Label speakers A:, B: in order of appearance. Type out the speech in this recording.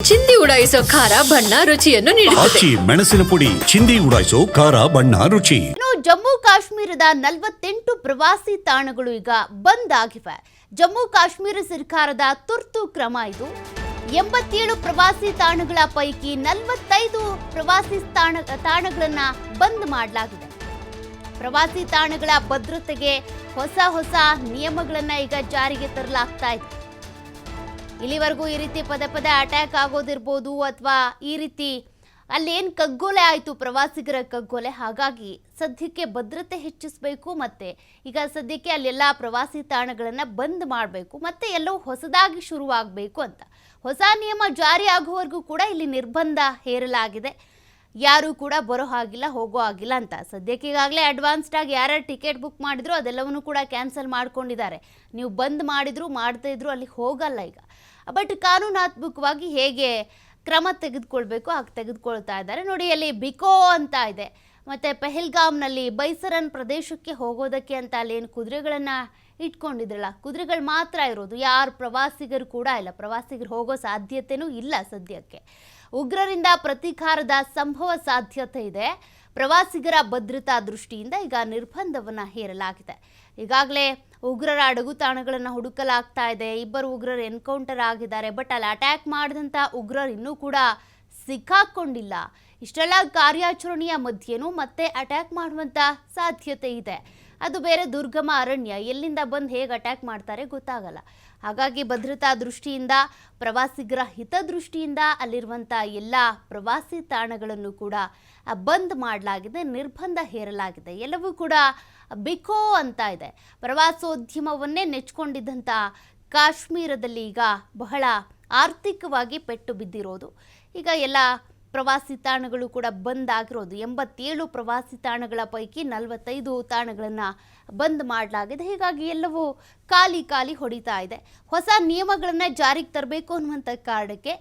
A: ಚಿಂದಿ ಉಡಾಯಿಸೋ ಖಾರ ಬಣ್ಣ ರುಚಿಯನ್ನು ನೀಡುತ್ತದೆ.
B: ಆಚಿ ಮೆಣಸಿನ ಪುಡಿ ಚಿಂದಿ ಉಡಾಯಿಸೋ ಖಾರ ಬಣ್ಣ ರುಚಿ.
C: ಜಮ್ಮು ಕಾಶ್ಮೀರದ 48 ಪ್ರವಾಸಿ ತಾಣಗಳು ಈಗ ಬಂದ್ ಆಗಿವೆ. ಜಮ್ಮು ಕಾಶ್ಮೀರ ಸರ್ಕಾರದ ತುರ್ತು ಕ್ರಮ ಇದು. 87 ಪ್ರವಾಸಿ ತಾಣಗಳ ಪೈಕಿ 45 ಪ್ರವಾಸಿ ತಾಣಗಳನ್ನ ಬಂದ್ ಮಾಡಲಾಗಿದೆ. ಪ್ರವಾಸಿ ತಾಣಗಳ ಭದ್ರತೆಗೆ ಹೊಸ ನಿಯಮಗಳನ್ನ ಈಗ ಜಾರಿಗೆ ತರಲಾಗ್ತಾ ಇದೆ. ಇಲ್ಲಿವರೆಗೂ ಈ ರೀತಿ ಪದೇ ಅಟ್ಯಾಕ್ ಆಗೋದಿರ್ಬೋದು ಅಥವಾ ಈ ರೀತಿ ಅಲ್ಲೇನು ಕಗ್ಗೊಲೆ ಆಯಿತು, ಪ್ರವಾಸಿಗರ ಕಗ್ಗೊಲೆ. ಹಾಗಾಗಿ ಸದ್ಯಕ್ಕೆ ಭದ್ರತೆ ಹೆಚ್ಚಿಸಬೇಕು, ಮತ್ತೆ ಈಗ ಸದ್ಯಕ್ಕೆ ಅಲ್ಲೆಲ್ಲ ಪ್ರವಾಸಿ ತಾಣಗಳನ್ನು ಬಂದ್ ಮಾಡಬೇಕು, ಮತ್ತೆ ಎಲ್ಲವೂ ಹೊಸದಾಗಿ ಶುರುವಾಗಬೇಕು ಅಂತ ಹೊಸ ನಿಯಮ ಜಾರಿ ಆಗುವವರೆಗೂ ಕೂಡ ಇಲ್ಲಿ ನಿರ್ಬಂಧ ಹೇರಲಾಗಿದೆ. ಯಾರೂ ಕೂಡ ಬರೋ ಹಾಗಿಲ್ಲ, ಹೋಗೋ ಆಗಿಲ್ಲ ಅಂತ. ಸದ್ಯಕ್ಕೆ ಈಗಾಗಲೇ ಅಡ್ವಾನ್ಸ್ಡ್ ಆಗಿ ಯಾರ್ಯಾರು ಟಿಕೆಟ್ ಬುಕ್ ಮಾಡಿದ್ರು ಅದೆಲ್ಲವನ್ನೂ ಕೂಡ ಕ್ಯಾನ್ಸಲ್ ಮಾಡ್ಕೊಂಡಿದ್ದಾರೆ. ನೀವು ಬಂದ್ ಮಾಡಿದ್ರು ಮಾಡ್ತಾ ಇದ್ರು ಅಲ್ಲಿ ಹೋಗಲ್ಲ ಈಗ. ಬಟ್ ಕಾನೂನಾತ್ಮಕವಾಗಿ ಹೇಗೆ ಕ್ರಮ ತೆಗೆದುಕೊಳ್ಬೇಕು ಹಾಗೆ ತೆಗೆದುಕೊಳ್ತಾ ಇದ್ದಾರೆ. ನೋಡಿ, ಅಲ್ಲಿ ಬಿಕೋ ಅಂತ ಇದೆ, ಮತ್ತು ಪೆಹಲ್ಗಾಮ್ನಲ್ಲಿ ಬೈಸರನ್ ಪ್ರದೇಶಕ್ಕೆ ಹೋಗೋದಕ್ಕೆ ಅಂತ ಅಲ್ಲೇನು ಕುದುರೆಗಳನ್ನು ಇಟ್ಕೊಂಡಿದ್ರಲ್ಲ, ಕುದುರೆಗಳು ಮಾತ್ರ ಇರೋದು, ಯಾರು ಪ್ರವಾಸಿಗರು ಕೂಡ ಇಲ್ಲ. ಪ್ರವಾಸಿಗರು ಹೋಗೋ ಸಾಧ್ಯತೆಯೂ ಇಲ್ಲ ಸದ್ಯಕ್ಕೆ. ಉಗ್ರರಿಂದ ಪ್ರತೀಕಾರದ ಸಂಭವ ಸಾಧ್ಯತೆ ಇದೆ. ಪ್ರವಾಸಿಗರ ಭದ್ರತಾ ದೃಷ್ಟಿಯಿಂದ ಈಗ ನಿರ್ಬಂಧವನ್ನು ಹೇರಲಾಗಿದೆ. ಈಗಾಗಲೇ ಉಗ್ರರ ಅಡಗುತಾಣಗಳನ್ನು ಹುಡುಕಲಾಗ್ತಾ ಇದೆ. 2 ಉಗ್ರರು ಎನ್ಕೌಂಟರ್ ಆಗಿದ್ದಾರೆ. ಬಟ್ ಅಲ್ಲಿ ಅಟ್ಯಾಕ್ ಮಾಡಿದಂಥ ಉಗ್ರರು ಇನ್ನೂ ಕೂಡ ಸಿಕ್ಕಾಕೊಂಡಿಲ್ಲ. ಇಷ್ಟೆಲ್ಲ ಕಾರ್ಯಾಚರಣೆಯ ಮಧ್ಯೆನೂ ಮತ್ತೆ ಅಟ್ಯಾಕ್ ಮಾಡುವಂಥ ಸಾಧ್ಯತೆ ಇದೆ. ಅದು ಬೇರೆ ದುರ್ಗಮ ಅರಣ್ಯ, ಎಲ್ಲಿಂದ ಬಂದು ಹೇಗೆ ಅಟ್ಯಾಕ್ ಮಾಡ್ತಾರೆ ಗೊತ್ತಾಗಲ್ಲ. ಹಾಗಾಗಿ ಭದ್ರತಾ ದೃಷ್ಟಿಯಿಂದ, ಪ್ರವಾಸಿಗರ ಹಿತದೃಷ್ಟಿಯಿಂದ ಅಲ್ಲಿರುವಂಥ ಎಲ್ಲ ಪ್ರವಾಸಿ ತಾಣಗಳನ್ನು ಕೂಡ ಬಂದ್ ಮಾಡಲಾಗಿದೆ, ನಿರ್ಬಂಧ ಹೇರಲಾಗಿದೆ. ಎಲ್ಲವೂ ಕೂಡ ಬಿಕೋ ಅಂತ ಇದೆ. ಪ್ರವಾಸೋದ್ಯಮವನ್ನೇ ನೆಚ್ಕೊಂಡಿದ್ದಂಥ ಕಾಶ್ಮೀರದಲ್ಲಿ ಈಗ ಬಹಳ ಆರ್ಥಿಕವಾಗಿ ಪೆಟ್ಟು ಬಿದ್ದಿರೋದು. ಈಗ ಎಲ್ಲ ಪ್ರವಾಸಿ ತಾಣಗಳು ಕೂಡ ಬಂದ್ ಆಗಿರೋದು. 87 ಪ್ರವಾಸಿ ತಾಣಗಳ ಪೈಕಿ 45 ತಾಣಗಳನ್ನು ಬಂದ್ ಮಾಡಲಾಗಿದೆ. ಹೀಗಾಗಿ ಎಲ್ಲವೂ ಖಾಲಿ ಹೊಡಿತಾ ಇದೆ. ಹೊಸ ನಿಯಮಗಳನ್ನು ಜಾರಿಗೆ ತರಬೇಕು ಅನ್ನುವಂಥ ಕಾರಣಕ್ಕೆ